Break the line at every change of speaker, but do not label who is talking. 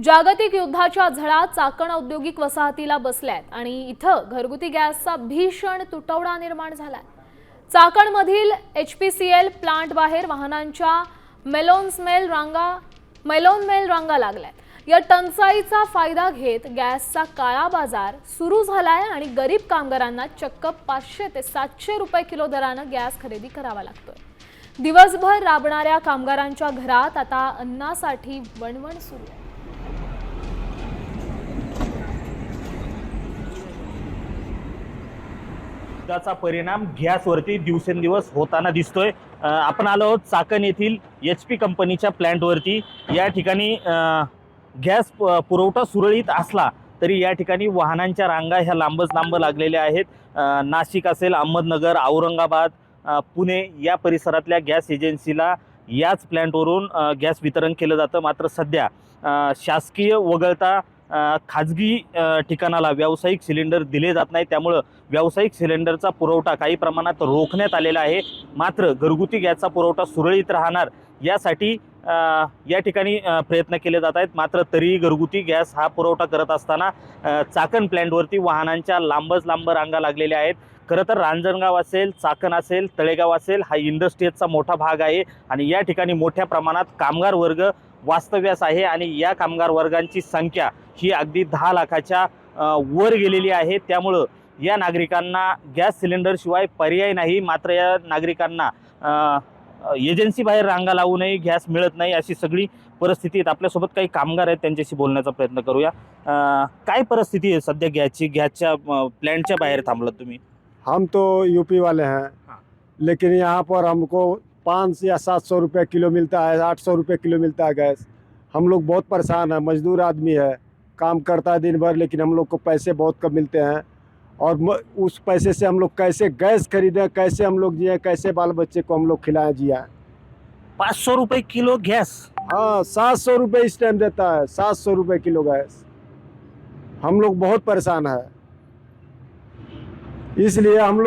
जागतिक युद्धाच्या झळा चाकण औद्योगिक वसाहतीला बसल्यात आणि इथं घरगुती गॅसचा भीषण तुटवडा निर्माण झालाय। चाकणमधील HPCL प्लांट बाहेर वाहनांच्या मेलोनमेल रांगा लागल्यात। या टंचाईचा फायदा घेत गॅसचा काळा बाजार सुरू झालाय आणि गरीब कामगारांना चक्क 500 ते 700 रुपये किलो दरानं गॅस खरेदी करावा लागतोय। दिवसभर राबणाऱ्या कामगारांच्या घरात आता अन्नासाठी वणवण सुरू आहे।
त्याचा परिणाम गॅसवरती दिवसेंदिवस होताना दिसतोय। आपण आलो आहोत चाकण येथील HP कंपनीच्या प्लांटवरती। या ठिकाणी गॅस पुरवठा सुरळीत असला तरी या ठिकाणी वाहनांच्या रांगा ह्या लांबच लांब लागलेल्या आहेत। नाशिक असेल, अहमदनगर, औरंगाबाद, पुणे या परिसरातल्या गॅस एजन्सीला याच प्लांटवरून गॅस वितरण केलं जातं। मात्र सध्या शासकीय वगळता खाजगी ठिकाणाला व्यावसायिक सिलेंडर दिले जात नाही, त्यामुळे व्यावसायिक सिलेंडरचा पुरवठा काही प्रमाणात रोखण्यात आलेला आहे। मात्र घरगुती गॅसचा पुरवठा सुरळीत राहणार यासाठी या ठिकाणी प्रयत्न केले जात आहेत। मात्र तरीही घरगुती गॅस हा पुरवठा करत असताना चाकण प्लांटवरती वाहनांच्या लांबच लांब रांगा लागलेल्या आहेत। खरं तर रांजणगाव असेल, चाकण असेल, तळेगाव असेल हा इंडस्ट्रीजचा मोठा भाग आहे आणि या ठिकाणी मोठ्या प्रमाणात कामगार वर्ग वास्तव्यास आहे आणि या कामगार वर्गांची संख्या ही अगदी 10 लाखाच्या वर गेलेली आहे। त्यामुळं या नागरिकांना गॅस सिलेंडर शिवाय पर्याय नाही। मात्र या नागरिकांना एजन्सी बाहेर रांगा लावू नये, गॅस मिळत नाही अशी सगळी परिस्थिती आहे। आपल्यासोबत काही कामगार आहेत, त्यांच्याशी बोलण्याचा प्रयत्न करूया। काय परिस्थिती आहे सध्या गॅसच्या प्लांटच्या बाहेर थांबलात तुम्ही?
हम तो यूपी वाले हैं, लेकिन यहाँ पर हमको 500 या 700 रुपये किलो मिलता है, 800 रुपये किलो मिलता है गैस। हम लोग बहुत परेशान हैं, मजदूर आदमी है, काम करता है दिन भर, लेकिन हम लोग को पैसे बहुत कम मिलते हैं और उस पैसे से हम लोग कैसे गैस खरीदें, कैसे हम लोग जिए, कैसे बाल बच्चे को हम लोग खिलाएं जिया।
500 रुपये किलो गैस?
हाँ, 700 रुपये इस टाइम देता है, 700 रुपये किलो गैस। हम लोग बहुत परेशान है, इसलिए हम लोग